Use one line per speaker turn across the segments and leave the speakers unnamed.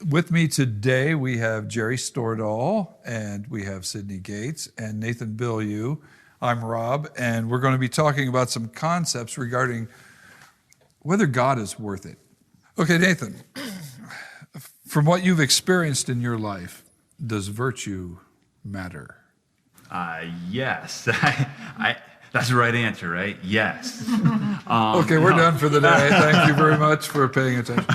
With me today, we have Jerry Stordahl, and we have Sydney Gates, and Nathan Bilyeu. I'm Rob, and we're going to be talking about some concepts regarding whether God is worth it. Okay, Nathan, from what you've experienced in your life, does virtue matter?
Yes. That's the right answer, right? Yes.
Okay, we're done for the day. Thank you very much for paying attention.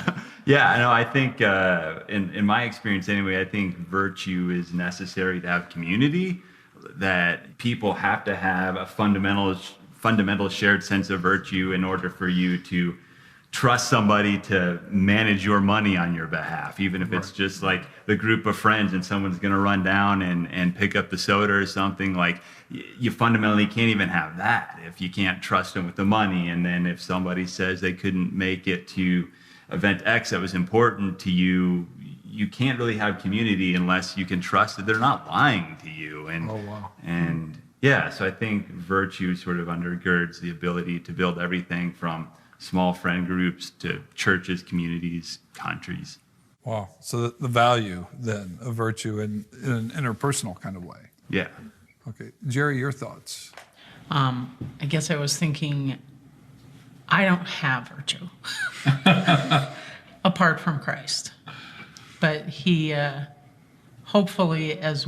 Yeah, no, I think in my experience anyway, I think virtue is necessary to have community, that people have to have a fundamental shared sense of virtue in order for you to trust somebody to manage your money on your behalf, even if it's just like the group of friends and someone's going to run down and pick up the soda or something. Like, you fundamentally can't even have that if you can't trust them with the money. And then if somebody says they couldn't make it to event X that was important to you, you can't really have community unless you can trust that they're not lying to you. And so I think virtue sort of undergirds the ability to build everything from small friend groups to churches, communities, countries.
Wow. So the value then of virtue in an interpersonal kind of way.
Yeah.
Okay. Jerry, your thoughts?
I guess I was thinking, I don't have virtue apart from Christ. But he, hopefully, as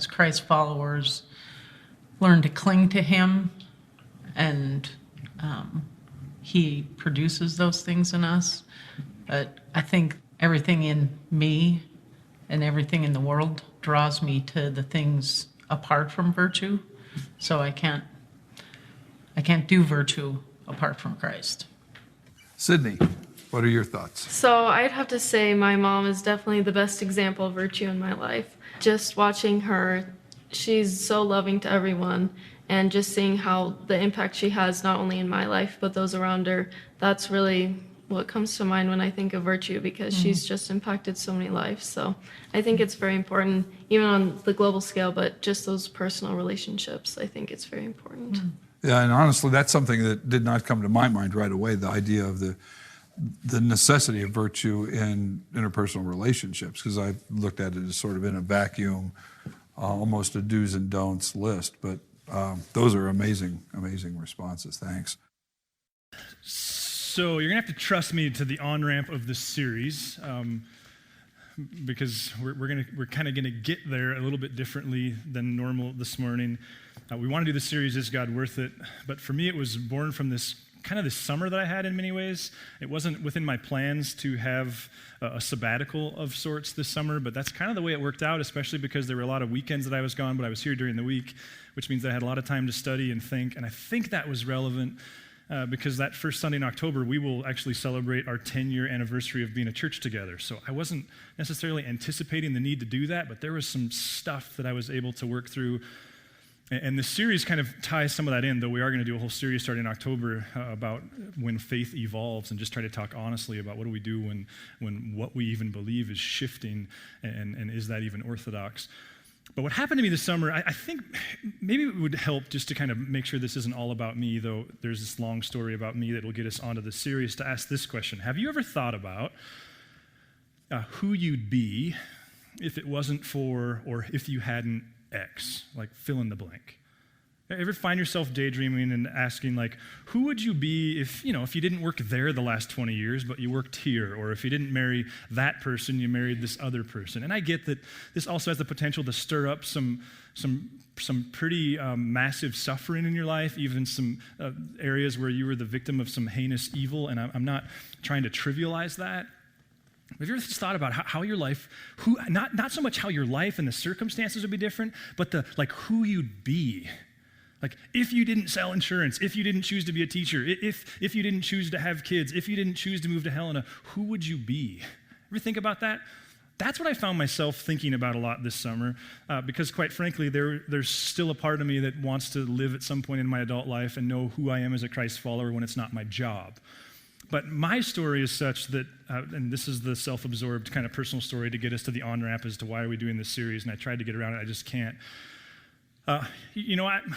Christ followers, learn to cling to him, and he produces those things in us. But I think everything in me and everything in the world draws me to the things apart from virtue. So I can't do virtue apart from Christ.
Sydney, what are your thoughts?
So I'd have to say my mom is definitely the best example of virtue in my life. Just watching her, she's so loving to everyone, and just seeing how the impact she has not only in my life but those around her, that's really what comes to mind when I think of virtue, because she's just impacted so many lives. So I think it's very important, even on the global scale, but just those personal relationships, I think it's very important.
Yeah, and honestly, that's something that did not come to my mind right away, the idea of the necessity of virtue in interpersonal relationships, because I've looked at it as sort of in a vacuum, almost a do's and don'ts list. But those are amazing responses. Thanks.
So you're going to have to trust me to the on-ramp of this series, because we're kind of going to get there a little bit differently than normal this morning. We want to do the series, Is God Worth It? But for me, it was born from this summer that I had in many ways. It wasn't within my plans to have a sabbatical of sorts this summer, but that's kind of the way it worked out, especially because there were a lot of weekends that I was gone, but I was here during the week, which means I had a lot of time to study and think, and I think that was relevant because that first Sunday in October, we will actually celebrate our 10-year anniversary of being a church together. So I wasn't necessarily anticipating the need to do that, but there was some stuff that I was able to work through. And the series kind of ties some of that in, though we are going to do a whole series starting in October about when faith evolves, and just try to talk honestly about what do we do when what we even believe is shifting, and is that even orthodox. But what happened to me this summer, I think maybe it would help just to kind of make sure this isn't all about me, though there's this long story about me that will get us onto the series, to ask this question. Have you ever thought about who you'd be if it wasn't for, or if you hadn't X, like fill in the blank? Ever find yourself daydreaming and asking, like, who would you be if you didn't work there the last 20 years, but you worked here? Or if you didn't marry that person, you married this other person? And I get that this also has the potential to stir up some pretty massive suffering in your life, even some areas where you were the victim of some heinous evil, and I'm not trying to trivialize that. Have you ever just thought about how your life, not so much how your life and the circumstances would be different, but who you'd be? Like, if you didn't sell insurance, if you didn't choose to be a teacher, if you didn't choose to have kids, if you didn't choose to move to Helena, who would you be? Ever think about that? That's what I found myself thinking about a lot this summer, because quite frankly, there's still a part of me that wants to live at some point in my adult life and know who I am as a Christ follower when it's not my job. But my story is such that, and this is the self-absorbed kind of personal story to get us to the on-ramp as to why are we doing this series, and I tried to get around it, I just can't.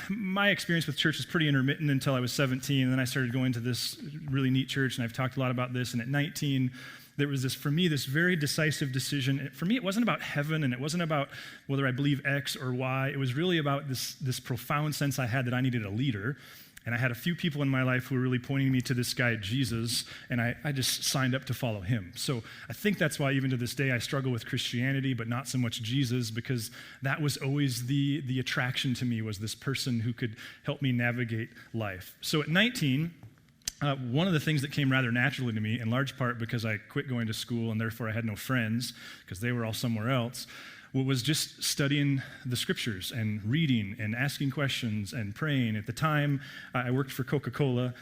My experience with church was pretty intermittent until I was 17, and then I started going to this really neat church, and I've talked a lot about this, and at 19, there was this, for me, this very decisive decision. For me, it wasn't about heaven, and it wasn't about whether I believe X or Y. It was really about this profound sense I had that I needed a leader. And I had a few people in my life who were really pointing me to this guy, Jesus, and I just signed up to follow him. So I think that's why even to this day I struggle with Christianity, but not so much Jesus, because that was always the attraction to me, was this person who could help me navigate life. So at 19, one of the things that came rather naturally to me, in large part because I quit going to school and therefore I had no friends because they were all somewhere else, was just studying the scriptures and reading and asking questions and praying. At the time, I worked for Coca-Cola.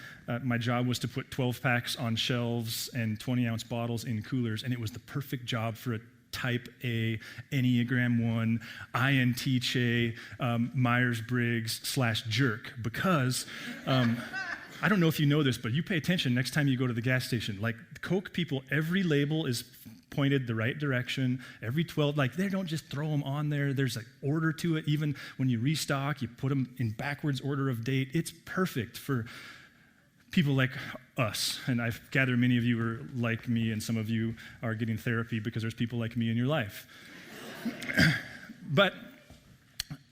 My job was to put 12 packs on shelves and 20-ounce bottles in coolers, and it was the perfect job for a Type A, Enneagram 1, INTJ, Myers-Briggs / jerk, because I don't know if you know this, but you pay attention next time you go to the gas station. Like Coke people, every label is pointed the right direction. Every 12, like they don't just throw them on there. There's an order to it. Even when you restock, you put them in backwards order of date. It's perfect for people like us. And I gather many of you are like me, and some of you are getting therapy because there's people like me in your life.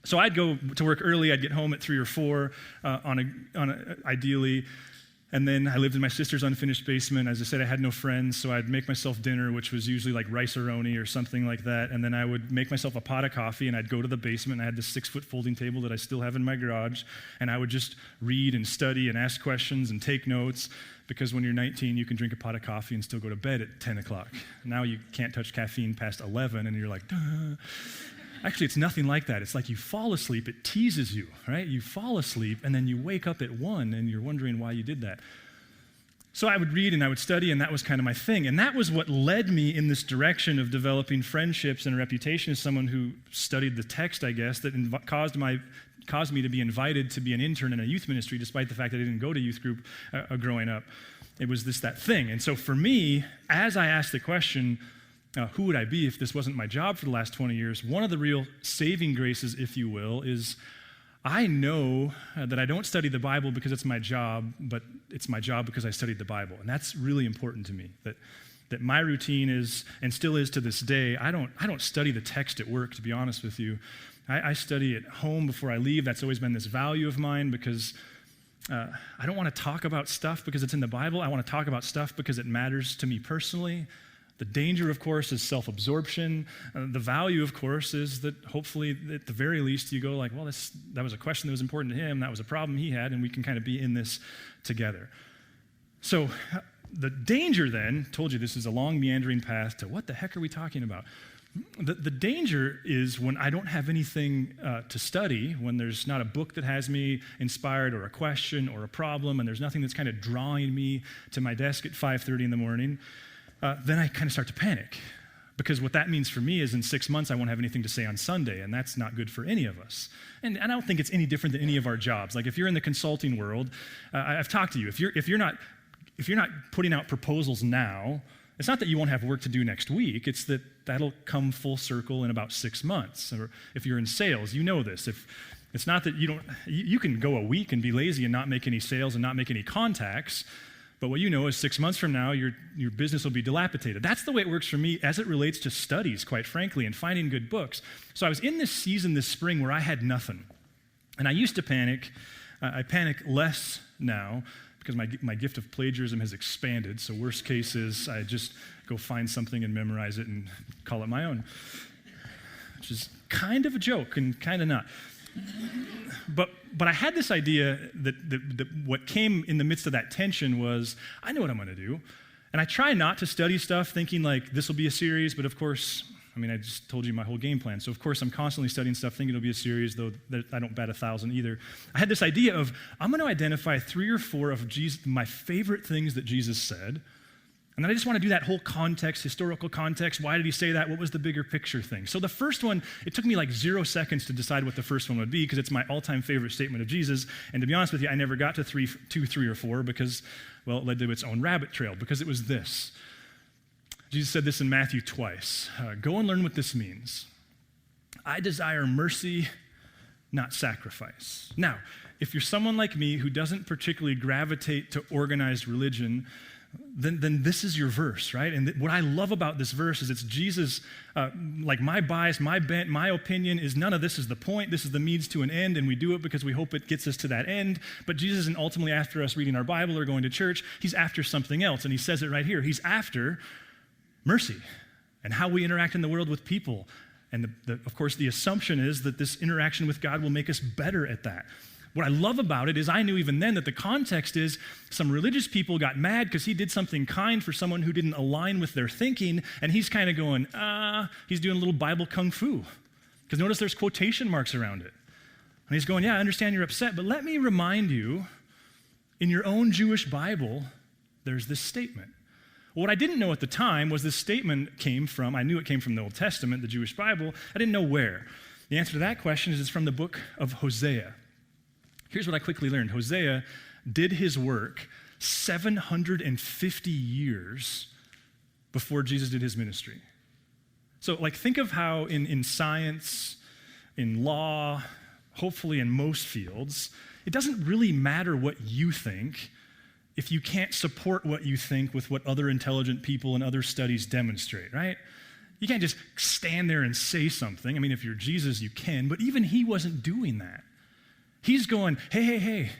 So I'd go to work early. I'd get home at 3 or 4 ideally. And then I lived in my sister's unfinished basement. As I said, I had no friends, so I'd make myself dinner, which was usually like rice-a-roni or something like that. And then I would make myself a pot of coffee, and I'd go to the basement. And I had this 6-foot folding table that I still have in my garage. And I would just read and study and ask questions and take notes, because when you're 19, you can drink a pot of coffee and still go to bed at 10 o'clock. Now you can't touch caffeine past 11, and you're like, duh. Actually, it's nothing like that. It's like you fall asleep, it teases you, right? You fall asleep, and then you wake up at 1, and you're wondering why you did that. So I would read and I would study, and that was kind of my thing. And that was what led me in this direction of developing friendships and a reputation as someone who studied the text, I guess, that caused me to be invited to be an intern in a youth ministry, despite the fact that I didn't go to youth group growing up. It was that thing. And so for me, as I asked the question, who would I be if this wasn't my job for the last 20 years? One of the real saving graces, if you will, is I know that I don't study the Bible because it's my job, but it's my job because I studied the Bible. And that's really important to me, that my routine is, and still is to this day, I don't study the text at work, to be honest with you. I study at home before I leave. That's always been this value of mine, because I don't want to talk about stuff because it's in the Bible. I want to talk about stuff because it matters to me personally. The danger, of course, is self-absorption. The value, of course, is that hopefully, at the very least, you go like, well, that was a question that was important to him. That was a problem he had, and we can kind of be in this together. So the danger then, told you this is a long, meandering path to what the heck are we talking about? The danger is when I don't have anything to study, when there's not a book that has me inspired, or a question or a problem, and there's nothing that's kind of drawing me to my desk at 5:30 in the morning, then I kind of start to panic. Because what that means for me is in 6 months, I won't have anything to say on Sunday, and that's not good for any of us. And I don't think it's any different than any of our jobs. Like if you're in the consulting world, I've talked to you. If you're not putting out proposals now, it's not that you won't have work to do next week. It's that that'll come full circle in about 6 months. Or if you're in sales, you know this. If it's not that you can go a week and be lazy and not make any sales and not make any contacts. But what you know is 6 months from now, your business will be dilapidated. That's the way it works for me as it relates to studies, quite frankly, and finding good books. So I was in this season this spring where I had nothing. And I used to panic. I panic less now because my gift of plagiarism has expanded. So worst case is I just go find something and memorize it and call it my own, which is kind of a joke and kind of not. But I had this idea that what came in the midst of that tension was, I know what I'm going to do. And I try not to study stuff thinking like this will be a series, but of course, I just told you my whole game plan. So of course I'm constantly studying stuff thinking it'll be a series, though I don't bat 1,000 either. I had this idea of, I'm going to identify 3 or 4 of my favorite things that Jesus said. And then I just want to do that whole context, historical context. Why did he say that? What was the bigger picture thing? So the first one, it took me like 0 seconds to decide what the first one would be, because it's my all-time favorite statement of Jesus. And to be honest with you, I never got to 2, 3, or 4 because, well, it led to its own rabbit trail, because it was this. Jesus said this in Matthew twice. Go and learn what this means. I desire mercy, not sacrifice. Now, if you're someone like me who doesn't particularly gravitate to organized religion, then this is your verse, right? And what I love about this verse is it's Jesus, like my bias, my bent, my opinion is none of this is the point. This is the means to an end, and we do it because we hope it gets us to that end. But Jesus isn't ultimately after us reading our Bible or going to church. He's after something else, and he says it right here. He's after mercy and how we interact in the world with people. And of course, the assumption is that this interaction with God will make us better at that. What I love about it is I knew even then that the context is some religious people got mad because he did something kind for someone who didn't align with their thinking, and he's kind of going, he's doing a little Bible kung fu. Because notice there's quotation marks around it. And he's going, yeah, I understand you're upset, but let me remind you, in your own Jewish Bible, there's this statement. What I didn't know at the time was this statement I knew it came from the Old Testament, the Jewish Bible. I didn't know where. The answer to that question is it's from the book of Hosea. Here's what I quickly learned. Hosea did his work 750 years before Jesus did his ministry. So, think of how in science, in law, hopefully in most fields, it doesn't really matter what you think if you can't support what you think with what other intelligent people and other studies demonstrate, right? You can't just stand there and say something. I mean, if you're Jesus, you can, but even he wasn't doing that. He's going, hey,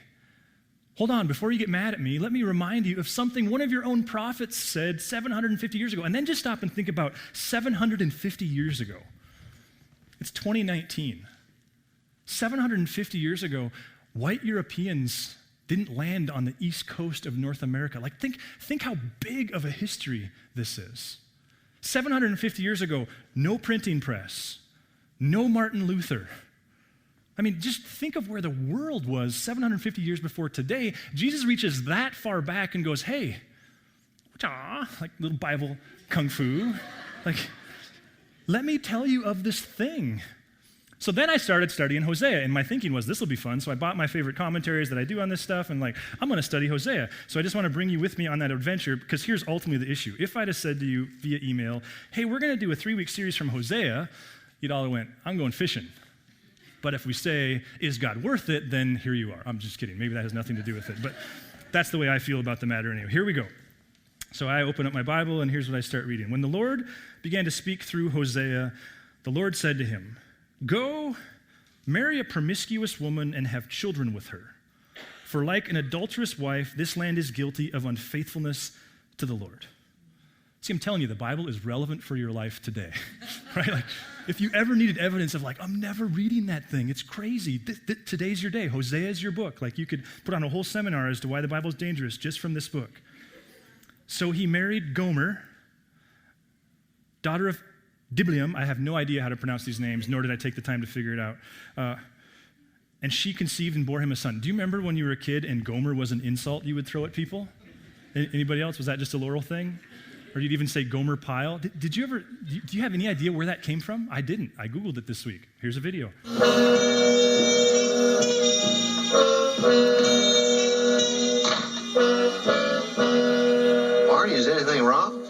hold on, before you get mad at me, let me remind you of something one of your own prophets said 750 years ago. And then just stop and think about 750 years ago. It's 2019. 750 years ago, white Europeans didn't land on the east coast of North America. Think how big of a history this is. 750 years ago, no printing press, no Martin Luther. I mean, just think of where the world was 750 years before today. Jesus reaches that far back and goes, hey, like little Bible kung fu, let me tell you of this thing. So then I started studying Hosea, and my thinking was, this will be fun. So I bought my favorite commentaries that I do on this stuff, and I'm going to study Hosea. So I just want to bring you with me on that adventure, because here's ultimately the issue. If I'd have said to you via email, hey, we're going to do a 3-week series from Hosea, you'd all have went, I'm going fishing. But if we say, is God worth it, then here you are. I'm just kidding. Maybe that has nothing to do with it. But that's the way I feel about the matter anyway. Here we go. So I open up my Bible, and here's what I start reading. When the Lord began to speak through Hosea, the Lord said to him, go, marry a promiscuous woman and have children with her. For like an adulterous wife, this land is guilty of unfaithfulness to the Lord. See, I'm telling you, the Bible is relevant for your life today, right? If you ever needed evidence of I'm never reading that thing, it's crazy. Today's your day. Hosea is your book. You could put on a whole seminar as to why the Bible is dangerous just from this book. So he married Gomer, daughter of Diblaim. I have no idea how to pronounce these names, nor did I take the time to figure it out. And she conceived and bore him a son. Do you remember when you were a kid and Gomer was an insult you would throw at people? Anybody else? Was that just a Laurel thing? Or you'd even say Gomer Pyle? Did you ever, do you have any idea where that came from? I didn't. I Googled it this week. Here's a video.
Barney, is anything wrong?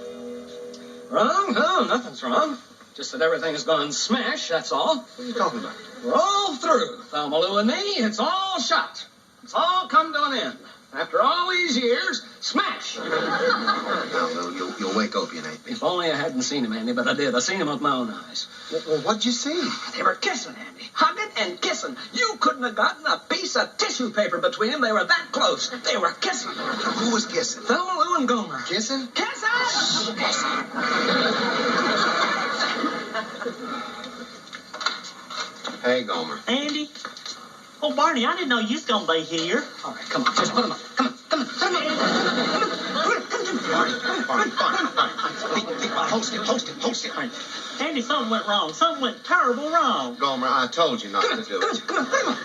Wrong? No, nothing's wrong. Just that everything's gone smash, that's all.
What are you talking about?
We're all through, Thelma Lou and me. It's all shot. It's all come to an end. After all these years, smash!
Now, you'll wake up, you ain't.
If only I hadn't seen him, Andy, but I did. I seen him with my own eyes.
Well, what'd you see?
They were kissing, Andy. Hugging and kissing. You couldn't have gotten a piece of tissue paper between them. They were that close. They were kissing.
Who was kissing?
Thelma Lou and Gomer.
Kissing?
Kissing!
Hey, Gomer.
Andy? Oh, Barney, I didn't know you was going to be here.
All right, come on. Just put him up. Come on. Put him up.
Barney. Host it.
Andy, something went wrong. Something went terrible wrong.
Gomer, I told you not to do it.
Come on, put him up.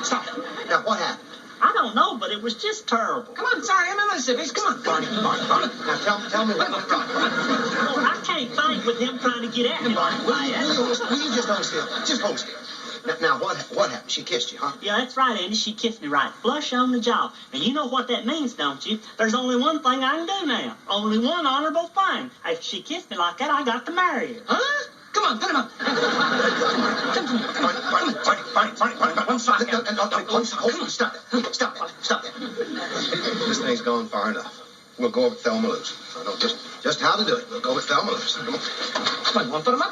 Stop it.
Now, what happened?
I don't know, but it was just terrible.
Come on, sorry, I'm in the civics. Come on.
Barney. Now, tell me what went wrong.
Oh, I can't think with him trying to get at me like that.
Will you just hold still? Just hold still. Now, what happened? She kissed you, huh?
Yeah, that's right, Andy. She kissed me right flush on the jaw. And you know what that means, don't you? There's only one thing I can do now. Only one honorable thing. If she kissed me like that, I got to marry her.
Huh? Come on, get him up.
Barney.
One shot.
Hold on, stop that. This thing's gone far enough. We'll go over Thelma Lewis. I know just how to do it. We'll go with Thelma Lewis. Come on.
Come on, you want to put him up?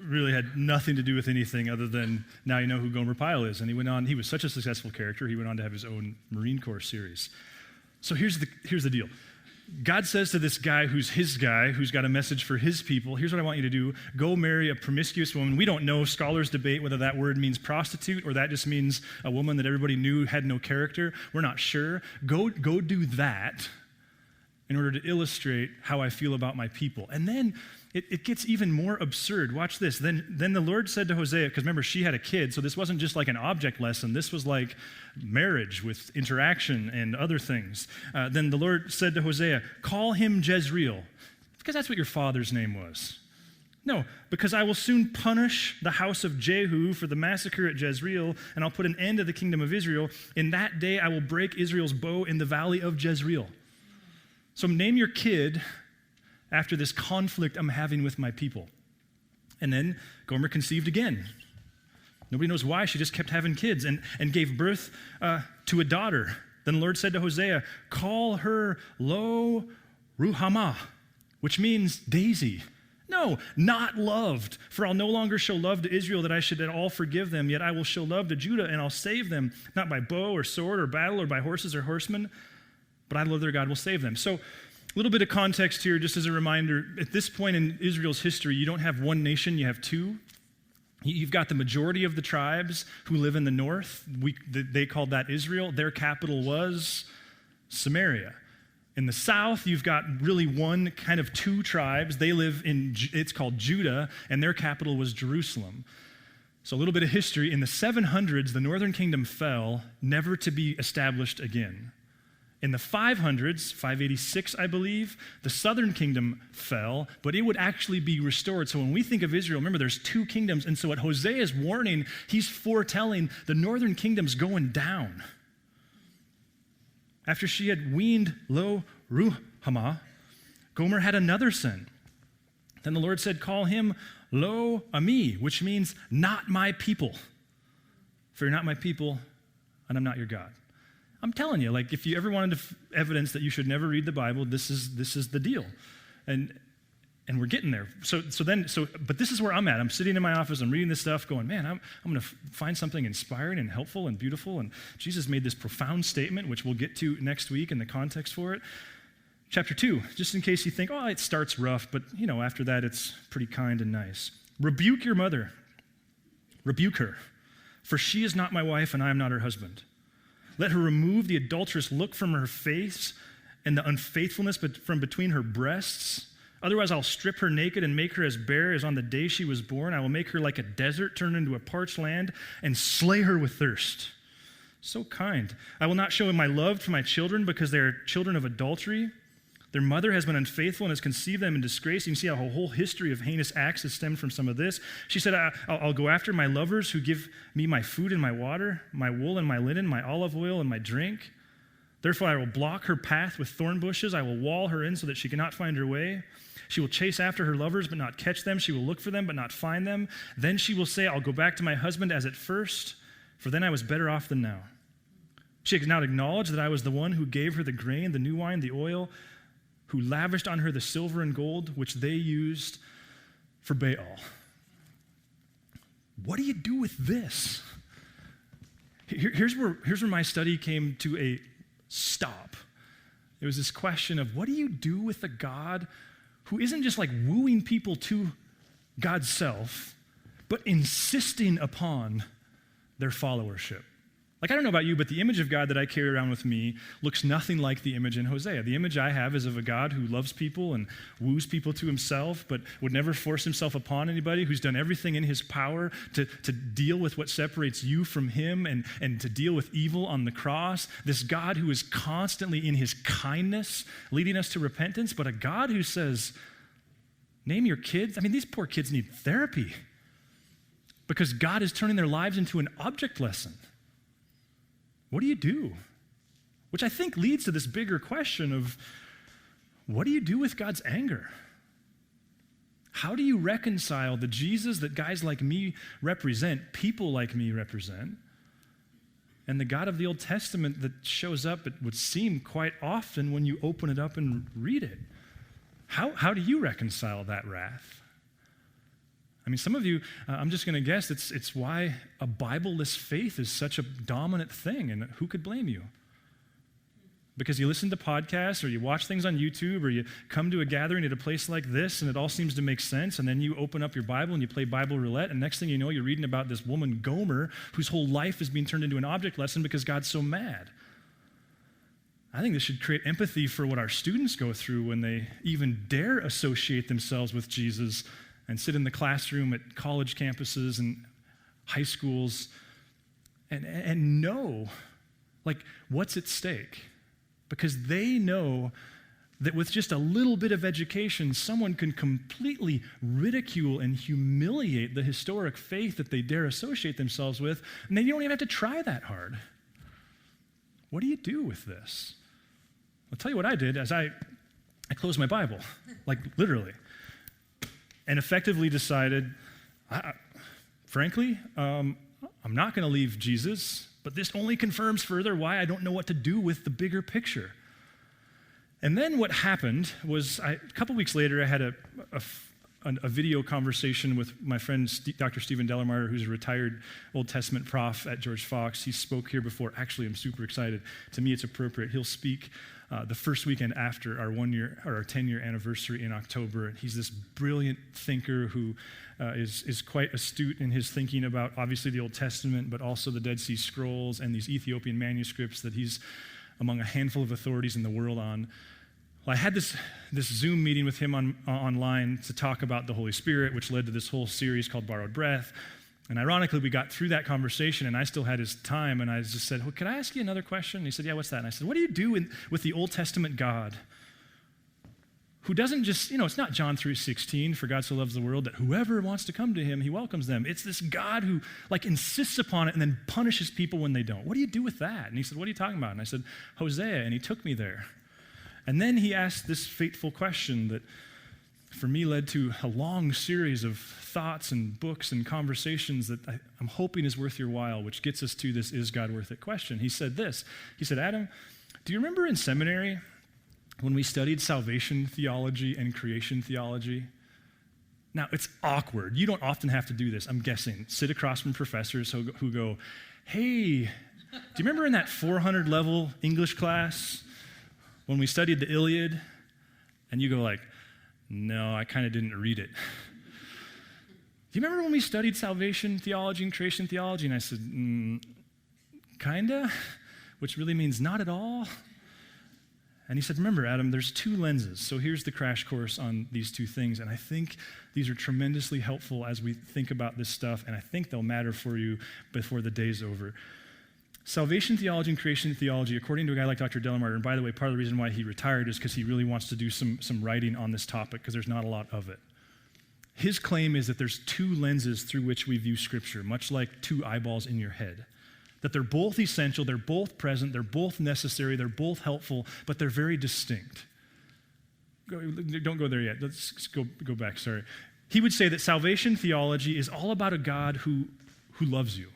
Really had nothing to do with anything other than now you know who Gomer Pyle is. And he was such a successful character, he went on to have his own Marine Corps series. So here's the deal. God says to this guy, who's got a message for his people, here's what I want you to do. Go marry a promiscuous woman. We don't know. Scholars debate whether that word means prostitute or that just means a woman that everybody knew had no character. We're not sure. Go do that in order to illustrate how I feel about my people. And then it gets even more absurd. Watch this. Then the Lord said to Hosea, because remember, she had a kid, so this wasn't just like an object lesson. This was like marriage with interaction and other things. Then the Lord said to Hosea, call him Jezreel, because that's what your father's name was. No, because I will soon punish the house of Jehu for the massacre at Jezreel, and I'll put an end to the kingdom of Israel. In that day I will break Israel's bow in the valley of Jezreel. So name your kid after this conflict I'm having with my people. And then Gomer conceived again. Nobody knows why. She just kept having kids and gave birth to a daughter. Then the Lord said to Hosea, call her Lo Ruhamah, which means daisy. No, not loved. For I'll no longer show love to Israel that I should at all forgive them, yet I will show love to Judah and I'll save them, not by bow or sword or battle or by horses or horsemen, but I, the Lord their God, will save them. So a little bit of context here, just as a reminder. At this point in Israel's history, you don't have one nation, you have two. You've got the majority of the tribes who live in the north. They called that Israel. Their capital was Samaria. In the south, you've got really one, kind of two tribes. They live in, it's called Judah, and their capital was Jerusalem. So a little bit of history. In the 700s, the northern kingdom fell, never to be established again. In the 500s, 586, I believe, the southern kingdom fell, but it would actually be restored. So when we think of Israel, remember there's two kingdoms. And so what Hosea is warning, he's foretelling the northern kingdom's going down. After she had weaned Lo Ruhamah, Gomer had another son. Then the Lord said, call him Lo Ami, which means not my people. For you're not my people, and I'm not your God. I'm telling you, like, if you ever wanted evidence that you should never read the Bible, this is the deal. And we're getting there. But this is where I'm at. I'm sitting in my office, I'm reading this stuff, going, man, I'm going to find something inspiring and helpful and beautiful. And Jesus made this profound statement, which we'll get to next week in the context for it. Chapter 2, just in case you think, oh, it starts rough, but, after that, it's pretty kind and nice. Rebuke your mother. Rebuke her, for she is not my wife and I am not her husband. Let her remove the adulterous look from her face and the unfaithfulness from between her breasts. Otherwise, I'll strip her naked and make her as bare as on the day she was born. I will make her like a desert turned into a parched land and slay her with thirst. So kind. I will not show my love to my children because they are children of adultery. Their mother has been unfaithful and has conceived them in disgrace. You can see how a whole history of heinous acts has stemmed from some of this. She said, I'll go after my lovers who give me my food and my water, my wool and my linen, my olive oil and my drink. Therefore, I will block her path with thorn bushes. I will wall her in so that she cannot find her way. She will chase after her lovers but not catch them. She will look for them but not find them. Then she will say, I'll go back to my husband as at first, for then I was better off than now. She has now acknowledged that I was the one who gave her the grain, the new wine, the oil, who lavished on her the silver and gold, which they used for Baal. What do you do with this? Here's where my study came to a stop. It was this question of what do you do with a God who isn't just like wooing people to God's self, but insisting upon their followership? Like, I don't know about you, but the image of God that I carry around with me looks nothing like the image in Hosea. The image I have is of a God who loves people and woos people to himself, but would never force himself upon anybody, who's done everything in his power to deal with what separates you from him and to deal with evil on the cross. This God who is constantly in his kindness leading us to repentance, but a God who says, name your kids. I mean, these poor kids need therapy because God is turning their lives into an object lesson. What do you do? Which I think leads to this bigger question of what do you do with God's anger? How do you reconcile the Jesus that guys like me represent, people like me represent, and the God of the Old Testament that shows up, it would seem quite often when you open it up and read it? How do you reconcile that wrath? I mean, some of you, I'm just going to guess, it's why a Bible-less faith is such a dominant thing, and who could blame you? Because you listen to podcasts, or you watch things on YouTube, or you come to a gathering at a place like this, and it all seems to make sense, and then you open up your Bible and you play Bible roulette, and next thing you know, you're reading about this woman, Gomer, whose whole life is being turned into an object lesson because God's so mad. I think this should create empathy for what our students go through when they even dare associate themselves with Jesus and sit in the classroom at college campuses and high schools and know, like, what's at stake. Because they know that with just a little bit of education, someone can completely ridicule and humiliate the historic faith that they dare associate themselves with, and then you don't even have to try that hard. What do you do with this? I'll tell you what I did as I closed my Bible, like literally, and effectively decided, frankly, I'm not going to leave Jesus, but this only confirms further why I don't know what to do with the bigger picture. And then what happened was, a couple weeks later, I had a video conversation with my friend Dr. Stephen Dellermeyer, who's a retired Old Testament prof at George Fox. He spoke here before. Actually, I'm super excited. To me, it's appropriate. He'll speak the first weekend after our 10-year anniversary in October. He's this brilliant thinker who is quite astute in his thinking about, obviously, the Old Testament, but also the Dead Sea Scrolls and these Ethiopian manuscripts that he's among a handful of authorities in the world on. Well, I had this Zoom meeting with him online to talk about the Holy Spirit, which led to this whole series called Borrowed Breath. And ironically, we got through that conversation, and I still had his time, and I just said, well, can I ask you another question? And he said, yeah, what's that? And I said, what do you do with the Old Testament God, who doesn't just, it's not John 3:16, for God so loves the world that whoever wants to come to him, he welcomes them. It's this God who, insists upon it and then punishes people when they don't. What do you do with that? And he said, what are you talking about? And I said, Hosea, and he took me there. And then he asked this fateful question that, for me, led to a long series of thoughts and books and conversations that I'm hoping is worth your while, which gets us to this is God worth it question. He said this. He said, Adam, do you remember in seminary when we studied salvation theology and creation theology? Now, it's awkward. You don't often have to do this, I'm guessing. Sit across from professors who go, hey, do you remember in that 400 level English class when we studied the Iliad? And you go like, no, I kind of didn't read it. Do you remember when we studied salvation theology and creation theology? And I said, kinda, which really means not at all. And he said, remember, Adam, there's two lenses. So here's the crash course on these two things. And I think these are tremendously helpful as we think about this stuff, and I think they'll matter for you before the day's over. Salvation theology and creation theology, according to a guy like Dr. Dellermeyer, and by the way, part of the reason why he retired is because he really wants to do some writing on this topic because there's not a lot of it. His claim is that there's two lenses through which we view Scripture, much like two eyeballs in your head. That they're both essential, they're both present, they're both necessary, they're both helpful, but they're very distinct. Don't go there yet. Let's go back, sorry. He would say that salvation theology is all about a God who loves you.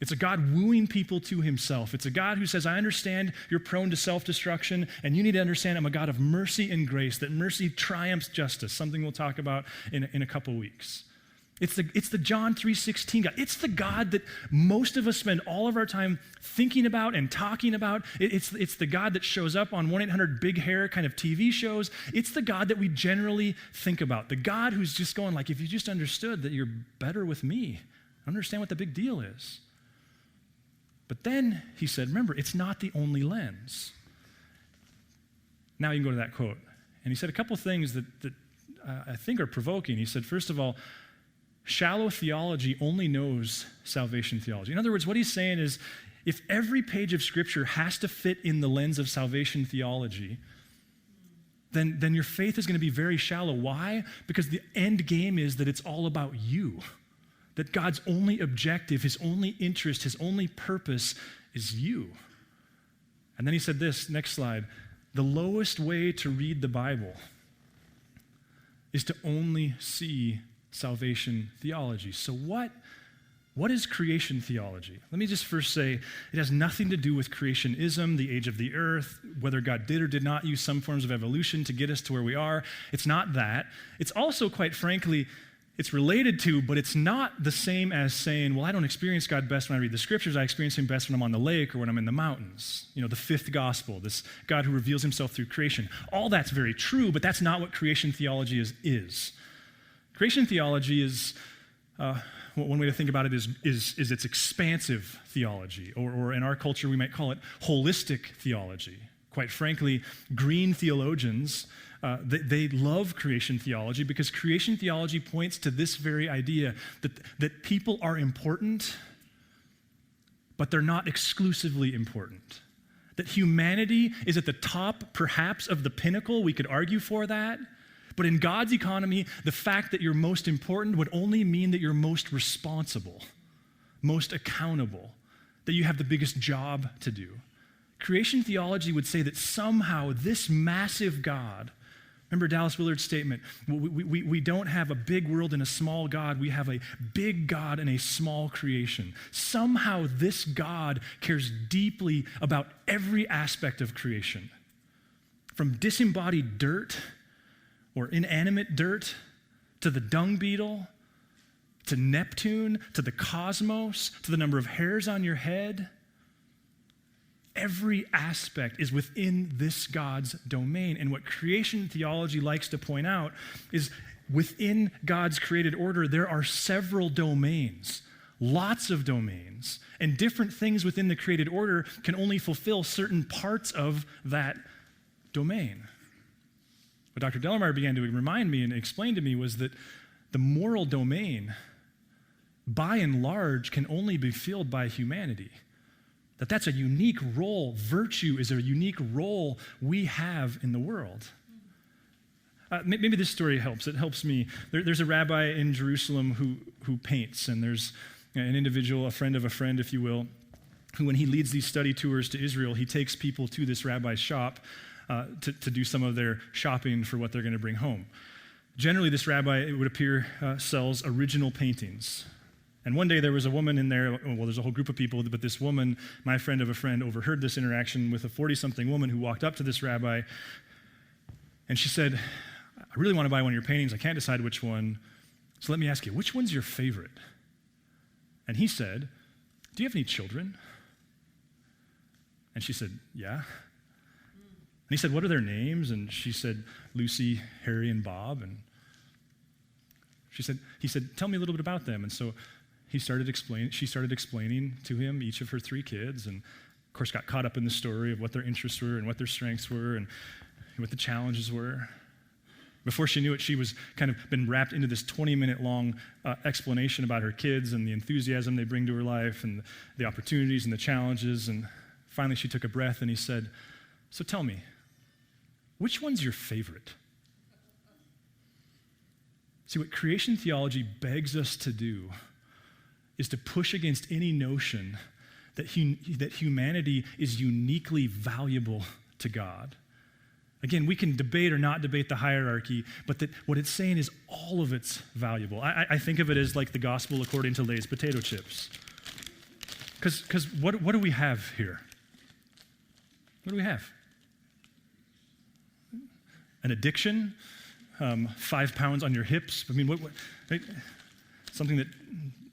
It's a God wooing people to himself. It's a God who says, I understand you're prone to self-destruction, and you need to understand I'm a God of mercy and grace, that mercy triumphs justice, something we'll talk about in a couple weeks. It's the John 3:16 God. It's the God that most of us spend all of our time thinking about and talking about. It's the God that shows up on 1-800 Big Hair kind of TV shows. It's the God that we generally think about. The God who's just going like, if you just understood that you're better with me, understand what the big deal is. But then he said, remember, it's not the only lens. Now you can go to that quote. And he said a couple things that I think are provoking. He said, first of all, shallow theology only knows salvation theology. In other words, what he's saying is, if every page of Scripture has to fit in the lens of salvation theology, then your faith is going to be very shallow. Why? Because the end game is that it's all about you. That God's only objective, his only interest, his only purpose is you. And then he said this, next slide, The lowest way to read the Bible is to only see salvation theology. So what is creation theology? Let me just first say it has nothing to do with creationism, the age of the earth, whether God did or did not use some forms of evolution to get us to where we are. It's not that. It's also, quite frankly, it's related to, but it's not the same as saying, well, I don't experience God best when I read the scriptures. I experience him best when I'm on the lake or when I'm in the mountains. You know, the fifth gospel, this God who reveals himself through creation. All that's very true, but that's not what creation theology is. Creation theology is, one way to think about it is its expansive theology, or in our culture we might call it holistic theology. Quite frankly, green theologians, they love creation theology because creation theology points to this very idea that people are important, but they're not exclusively important. That humanity is at the top, perhaps, of the pinnacle. We could argue for that. But in God's economy, the fact that you're most important would only mean that you're most responsible, most accountable, that you have the biggest job to do. Creation theology would say that somehow this massive God, remember Dallas Willard's statement, we don't have a big world and a small God, we have a big God and a small creation. Somehow this God cares deeply about every aspect of creation, from disembodied dirt or inanimate dirt, to the dung beetle, to Neptune, to the cosmos, to the number of hairs on your head. Every aspect is within this God's domain. And what creation theology likes to point out is within God's created order, there are several domains, lots of domains, and different things within the created order can only fulfill certain parts of that domain. What Dr. Dellamar began to remind me and explain to me was that the moral domain, by and large, can only be filled by humanity. That's a unique role. Virtue is a unique role we have in the world. Maybe this story helps. It helps me. There's a rabbi in Jerusalem who paints, and there's an individual, a friend of a friend, if you will, who, when he leads these study tours to Israel, he takes people to this rabbi's shop to do some of their shopping for what they're going to bring home. Generally, this rabbi, it would appear, sells original paintings. And one day there was a woman in there, well, there's a whole group of people, but this woman, my friend of a friend, overheard this interaction with a 40-something woman who walked up to this rabbi, and she said, I really want to buy one of your paintings. I can't decide which one. So let me ask you, which one's your favorite? And he said, do you have any children? And she said, yeah. And he said, what are their names? And she said, Lucy, Harry, and Bob. And he said, tell me a little bit about them. And so she started explaining to him each of her 3 kids, and of course got caught up in the story of what their interests were and what their strengths were and what the challenges were. Before she knew it, she was kind of been wrapped into this 20-minute long explanation about her kids and the enthusiasm they bring to her life and the opportunities and the challenges. And finally she took a breath and he said, so tell me, which one's your favorite? See, what creation theology begs us to do is to push against any notion that humanity is uniquely valuable to God. Again, we can debate or not debate the hierarchy, but that what it's saying is all of it's valuable. I think of it as like the gospel according to Lay's potato chips. Because what do we have here? What do we have? An addiction? 5 pounds on your hips? I mean, what right? Something that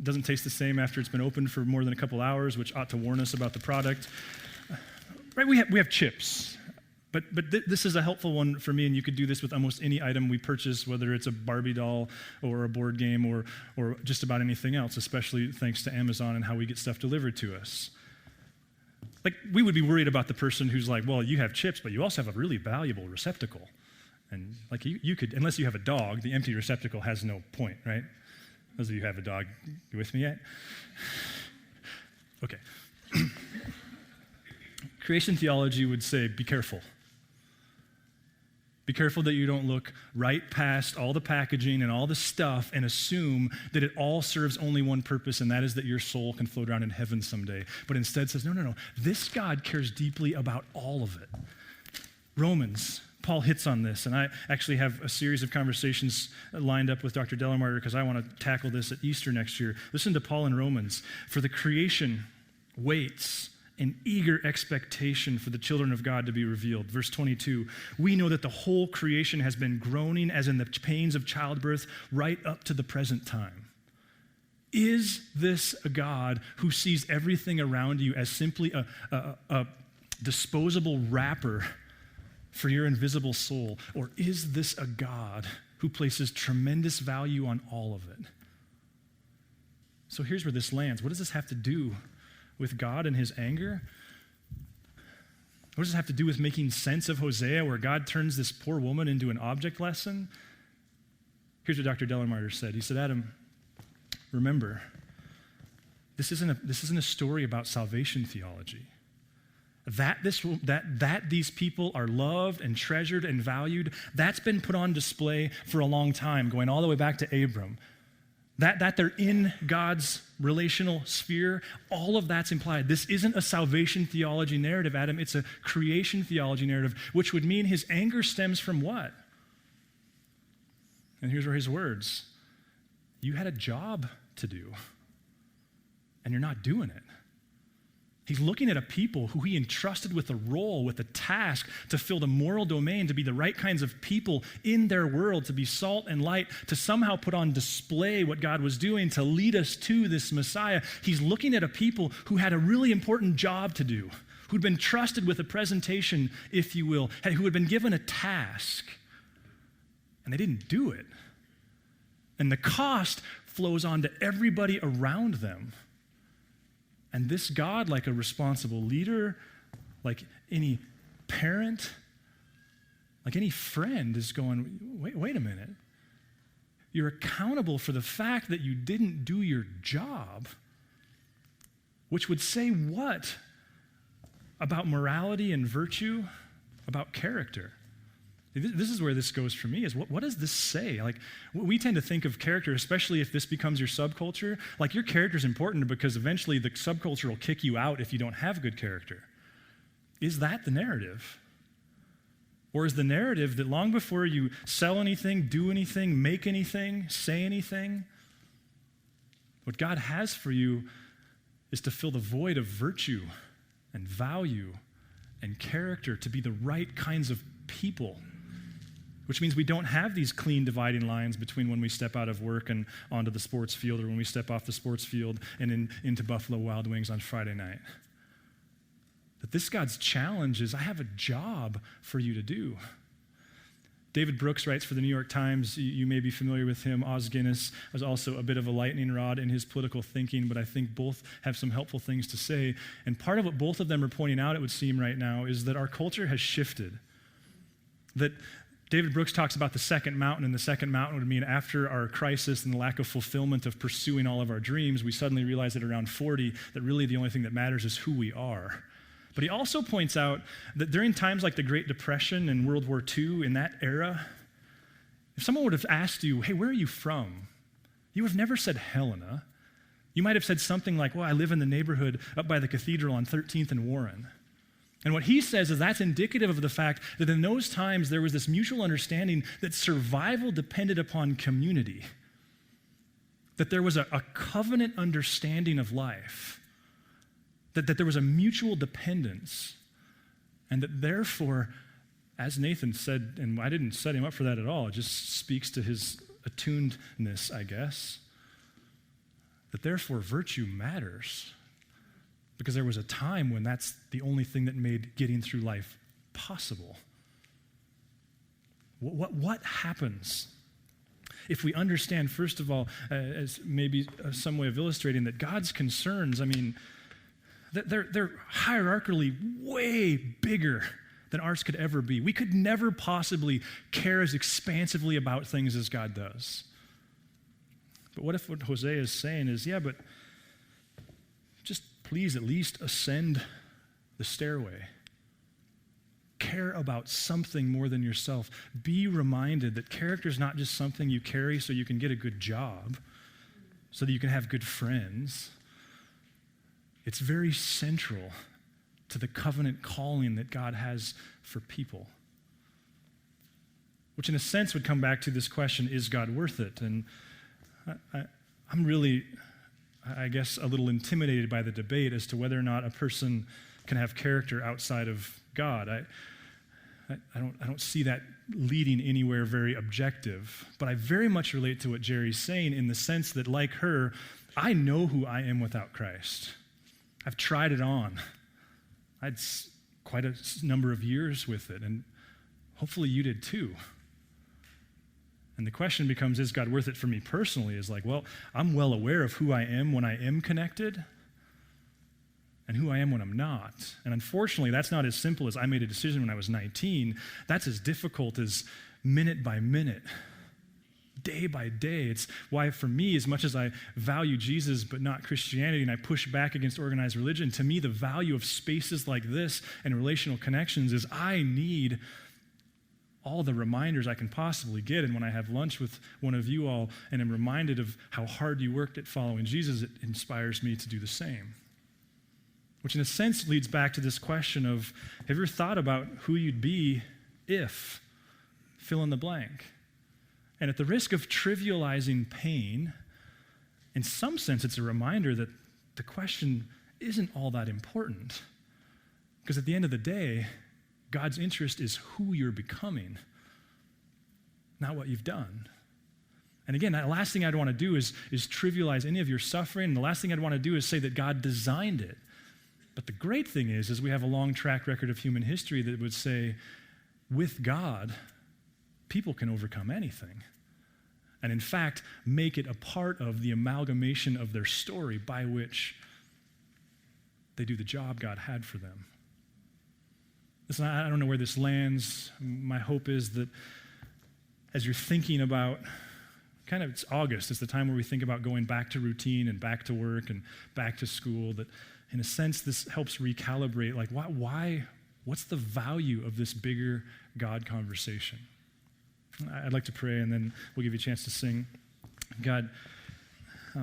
doesn't taste the same after it's been opened for more than a couple hours, which ought to warn us about the product. Right? We have chips. But this is a helpful one for me, and you could do this with almost any item we purchase, whether it's a Barbie doll or a board game or just about anything else, especially thanks to Amazon and how we get stuff delivered to us. Like, we would be worried about the person who's like, well, you have chips, but you also have a really valuable receptacle. And like you could, unless you have a dog, the empty receptacle has no point, right? Those of you who have a dog, you with me yet? Okay. Creation theology would say, be careful. Be careful that you don't look right past all the packaging and all the stuff and assume that it all serves only one purpose, and that is that your soul can float around in heaven someday. But instead says, no. This God cares deeply about all of it. Romans, Paul hits on this, and I actually have a series of conversations lined up with Dr. Delamarter because I want to tackle this at Easter next year. Listen to Paul in Romans. For the creation waits in eager expectation for the children of God to be revealed. Verse 22, we know that the whole creation has been groaning as in the pains of childbirth right up to the present time. Is this a God who sees everything around you as simply a disposable wrapper for your invisible soul? Or is this a God who places tremendous value on all of it? So here's where this lands. What does this have to do with God and his anger? What does this have to do with making sense of Hosea, where God turns this poor woman into an object lesson? Here's what Dr. Delamarter said. He said, Adam, remember, this isn't a story about salvation theology. That these people are loved and treasured and valued, that's been put on display for a long time, going all the way back to Abram. That they're in God's relational sphere, all of that's implied. This isn't a salvation theology narrative, Adam. It's a creation theology narrative, which would mean his anger stems from what? And here's where his words. You had a job to do, and you're not doing it. He's looking at a people who he entrusted with a role, with a task to fill the moral domain, to be the right kinds of people in their world, to be salt and light, to somehow put on display what God was doing, to lead us to this Messiah. He's looking at a people who had a really important job to do, who'd been trusted with a presentation, if you will, who had been given a task, and they didn't do it. And the cost flows on to everybody around them. And this God, like a responsible leader, like any parent, like any friend, is going, wait a minute. You're accountable for the fact that you didn't do your job, which would say what about morality and virtue, about character? This is where this goes for me, is what does this say? Like, we tend to think of character, especially if this becomes your subculture, like your character is important because eventually the subculture will kick you out if you don't have good character. Is that the narrative? Or is the narrative that long before you sell anything, do anything, make anything, say anything, what God has for you is to fill the void of virtue and value and character, to be the right kinds of people? Which means we don't have these clean dividing lines between when we step out of work and onto the sports field, or when we step off the sports field and into Buffalo Wild Wings on Friday night. That this God's challenge is, I have a job for you to do. David Brooks writes for the New York Times. You may be familiar with him. Os Guinness was also a bit of a lightning rod in his political thinking, but I think both have some helpful things to say. And part of what both of them are pointing out, it would seem right now, is that our culture has shifted. That David Brooks talks about the second mountain, and the second mountain would mean after our crisis and the lack of fulfillment of pursuing all of our dreams, we suddenly realize at around 40 that really the only thing that matters is who we are. But he also points out that during times like the Great Depression and World War II, in that era, if someone would have asked you, hey, where are you from? You would have never said Helena. You might have said something like, well, I live in the neighborhood up by the cathedral on 13th and Warren. And what he says is that's indicative of the fact that in those times there was this mutual understanding that survival depended upon community, that there was a covenant understanding of life, that there was a mutual dependence, and that therefore, as Nathan said, and I didn't set him up for that at all, it just speaks to his attunedness, I guess, that therefore virtue matters. Because there was a time when that's the only thing that made getting through life possible. What happens if we understand, first of all, as maybe some way of illustrating that God's concerns, I mean, they're hierarchically way bigger than ours could ever be. We could never possibly care as expansively about things as God does. But what if what Hosea is saying is, yeah, but just please at least ascend the stairway. Care about something more than yourself. Be reminded that character is not just something you carry so you can get a good job, so that you can have good friends. It's very central to the covenant calling that God has for people. which in a sense would come back to this question, is God worth it? And I'm really, I guess, a little intimidated by the debate as to whether or not a person can have character outside of God. I don't see that leading anywhere very objective, but I very much relate to what Jerry's saying in the sense that, like her, I know who I am without Christ. I've tried it on. I had quite a number of years with it, and hopefully you did too. And the question becomes, is God worth it for me personally? Is like, well, I'm well aware of who I am when I am connected and who I am when I'm not. And unfortunately, that's not as simple as I made a decision when I was 19. That's as difficult as minute by minute, day by day. It's why for me, as much as I value Jesus but not Christianity, and I push back against organized religion, to me the value of spaces like this and relational connections is I need all the reminders I can possibly get. And when I have lunch with one of you all and am reminded of how hard you worked at following Jesus, it inspires me to do the same. Which in a sense leads back to this question of, have you ever thought about who you'd be if, fill in the blank? And at the risk of trivializing pain, in some sense it's a reminder that the question isn't all that important. Because at the end of the day, God's interest is who you're becoming, not what you've done. And again, the last thing I'd want to do is trivialize any of your suffering. And the last thing I'd want to do is say that God designed it. But the great thing is we have a long track record of human history that would say, with God, people can overcome anything. And in fact, make it a part of the amalgamation of their story by which they do the job God had for them. Listen, I don't know where this lands. My hope is that as you're thinking about, it's August, it's the time where we think about going back to routine and back to work and back to school, that in a sense this helps recalibrate, like what's the value of this bigger God conversation? I'd like to pray, and then we'll give you a chance to sing. God,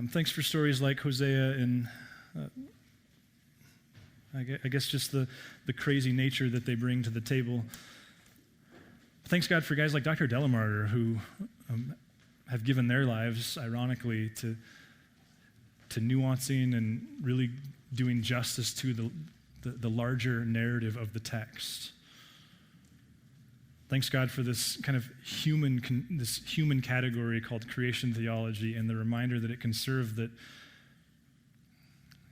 thanks for stories like Hosea and I guess just the crazy nature that they bring to the table. Thanks, God, for guys like Dr. Delamarter who have given their lives, ironically, to nuancing and really doing justice to the larger narrative of the text. Thanks, God, for this kind of human category called creation theology and the reminder that it can serve that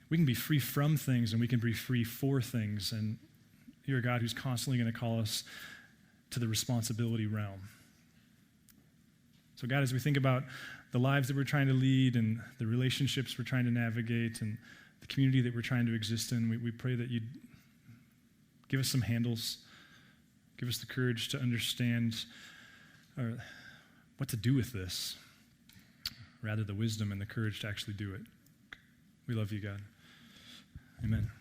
we can be free from things and we can be free for things. And you're a God who's constantly going to call us to the responsibility realm. So God, as we think about the lives that we're trying to lead and the relationships we're trying to navigate and the community that we're trying to exist in, we pray that you'd give us some handles, give us the courage to understand what to do with this, rather the wisdom and the courage to actually do it. We love you, God. Amen.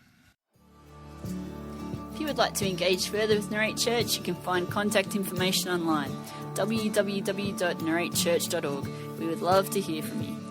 If you would like to engage further with Narrate Church, you can find contact information online, www.narratechurch.org. We would love to hear from you.